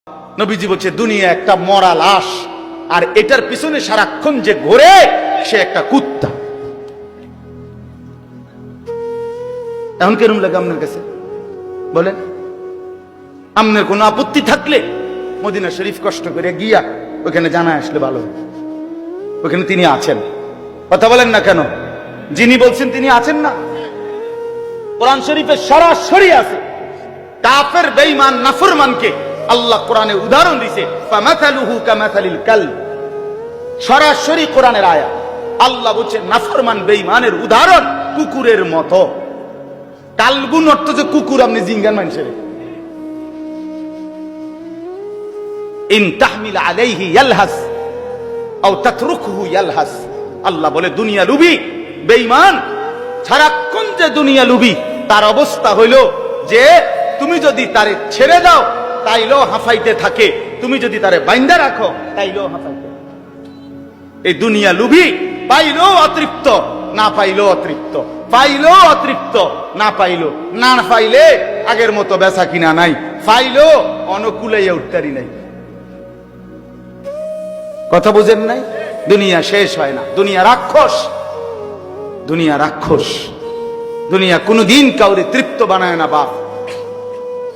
নবীজি বলছে দুনিয়া একটা মরা লাশ, আর এটার পিছনে সারাক্ষণ যে ঘোরে সে একটা কুত্তা। এখন কেরম লাগে আপনার কাছে বলেন? আপনার কোনো আপত্তি থাকলে মদিনা শরীফ কষ্ট করে গিয়া ওখানে জানা আসলে ভালো, ওখানে তিনি আছেন। কথা বলেন না কেন? যিনি বলছেন তিনি আছেন না? কোরআন শরীফে সরাসরি আছে। কাফের বেঈমান নাফরমানকে আল্লাহ কোরআনে উদাহরণ দিয়েছে, ফামাথালুহু কামাথালিল কালব। সরাসরি কোরআনের আয়াত। আল্লাহ বলছে নাফরমান বেঈমানের উদাহরণ কুকুরের মতো। কালবুন অর্থ যে কুকুর, আপনি জিঙ্গান মানুষের। ইন তাহমিল আলাইহি ইয়ালহাস আও তাতরুকহু ইয়ালহাস। আল্লাহ বলে দুনিয়া লুবি বেঈমান সারাক্ষণ যে দুনিয়া লুবি, তার অবস্থা হইল যে তুমি যদি তারে ছেড়ে দাও তাইলেও হাঁফাইতে থাকে, তুমি যদি তারে বাইন্দা রাখো তাইলেও হাঁফাইতে। এই দুনিয়া লুবি, পাইলেও অতৃপ্ত, না পাইলেও অতৃপ্ত, পাইলেও অতৃপ্ত, না পাইলো, না পাইলে আগের মতো বেচা কিনা নাই, পাইলেও অনুকূলাইয়া উঠতারি নাই। কথা বুঝেন নাই? দুনিয়া শেষ হয় না। দুনিয়া রাক্ষস, দুনিয়া রাক্ষস। দুনিয়া কোনদিন কাউরে তৃপ্ত বানায় না বাপ।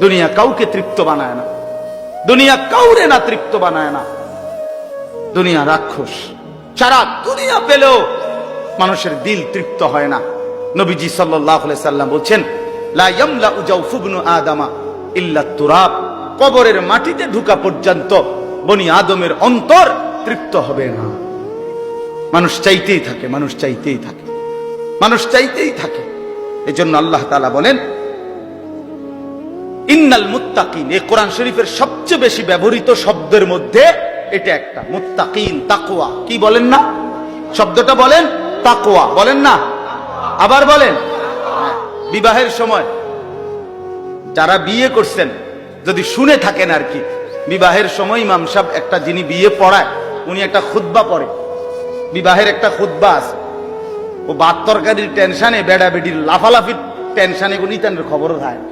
দুনিয়া কাউকে তৃপ্ত বানায় না, দুনিয়া কাউরে না তৃপ্ত বানায় না। দুনিয়া রাক্ষস। সারা দুনিয়া পেলেও মানুষের দিল তৃপ্ত হয় না। নবীজি সাল্লাল্লাহু আলাইহি সাল্লাম বলছেন, লা ইয়ামলাউ জাওফু ইবনু আদামা ইল্লা তুরাব। কবরের মাটিতে ঢুকা পর্যন্ত বনি আদমের অন্তর তৃপ্ত হবে না। মানুষ চাইতেই থাকে, মানুষ চাইতেই থাকে, মানুষ চাইতেই থাকে। এজন্য আল্লাহ তাআলা বলেন ইন্নাল মুত্তাকিন। এই কোরআন শরীফের সবচেয়ে বেশি ব্যবহৃত শব্দের মধ্যে এটা একটা, মুত্তাকিন, তাকওয়া। কি বলেন না? শব্দটা বলেন তাকওয়া, বলেন না? আবার বলেন। বিবাহের সময় যারা বিয়ে করছেন যদি শুনে থাকেন আর কি, বিবাহের সময় ইমাম সাহেব একটা, যিনি বিয়ে পড়ায় উনি একটা খুতবা পড়ে। বিবাহের একটা খুতবা আছে। ও ভাত তরকারির টেনশনে, বেড়া বেডির লাফালাফির টেনশনে উনি তার খবর হয়,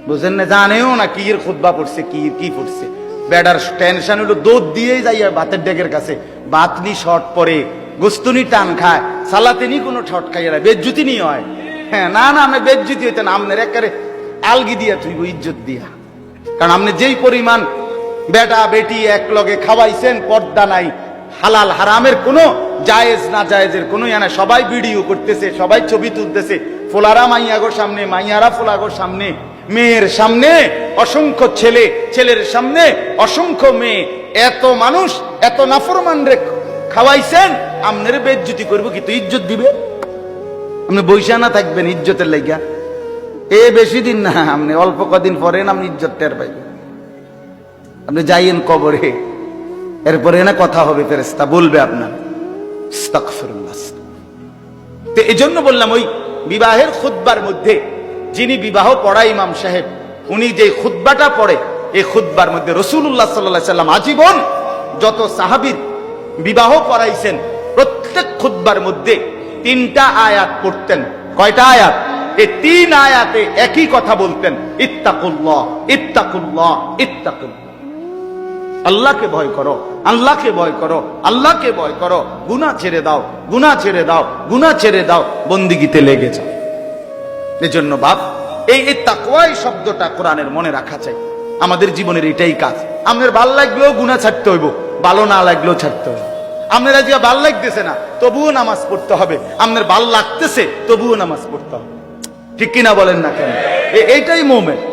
বুঝেন না? জানেও না কি এর খুতবা পড়ছে, কি পড়ছে। বেড়ার টেনশন হলো দৌড় দিয়েই যাই ভাতের ডেকের কাছে, ভাত নি শর্ট পরে, গোস্তুনি টান খায়, সালাতে নি কোনো ছট খাইয়া, বেজ্জুতি নি হয়। হ্যাঁ, না না, আমি বেজ্জুতি হইতেন আমনের একেবারে আলগি দিয়া তুই ইজ্জত দিয়া। কারণ আপনি যেই পরিমাণ বেটা বেটি এক লগে খাওয়াইছেন, পর্দা নাই, হালাল হারামের কোনো জায়েজ না জায়েজের কোনো না, সবাই ভিডিও করতেছে, সবাই ছবি তুলতেছে, ফোলারা মাইয়াগোর সামনে, মাইয়ারা ফোলাগোর সামনে, মেয়ের সামনে অসংখ্য ছেলে, ছেলের সামনে অসংখ্য মেয়ে, এত মানুষ, এত নাফরমান রে খাওয়াইছেন, আমনের বেজ্জতি করবো কি? তো ইজ্জত দিবে? আপনি বইসা না থাকবেন ইজ্জতের লাইগা? এ বেশি দিন না, আপনি অল্প কদিন পরে আপনি ইজ্জত টের পাইবেন। আপনি যাইয়েন কবরে, এরপরে না কথা হবে, ফেরেশতা বলবে আপনার আস্তাগফিরুল্লাহ। তো এই জন্য বললাম, ওই বিবাহের খুতবার মধ্যে যিনি বিবাহ পড়ায় ইমাম সাহেব, উনি যে খুতবাটা পড়ে, এই খুতবার মধ্যে রাসূলুল্লাহ সাল্লাল্লাহু আলাইহি সাল্লাম আজীবন যত সাহাবীর বিবাহ পড়াইছেন, প্রত্যেক খুতবার মধ্যে 3টা আয়াত পড়তেন। কয়টা আয়াত? এই 3 আয়াতে একই কথা বলতেন, ইত্তাকুল্লাহ, ইত্তাকুল্লাহ, ইত্তাকুল্লাহ। আল্লাহকে ভয় করো, আল্লাহকে ভয় করো, আল্লাহকে ভয় করো, গুনাহ ছেড়ে দাও, গুনাহ ছেড়ে দাও, গুনাহ ছেড়ে দাও, বন্দিগিতে লেগে যাও। এজন্য বাপ, এই তাকওয়া শব্দটা কোরআনের মনে রাখা চাই। আমাদের জীবনের এটাই কাজ। আমাদের ভাল লাগলেও গুনাহ ছাড়তে হইব, ভালো না লাগলেও ছাড়তে হইব। আপনার আজকে ভাল লাগতেছে না, তবুও নামাজ পড়তে হবে। আপনার ভাল লাগতেছে, তবুও নামাজ পড়তে হবে। ঠিক কিনা বলেন না কেন? এইটাই মোমেন্ট।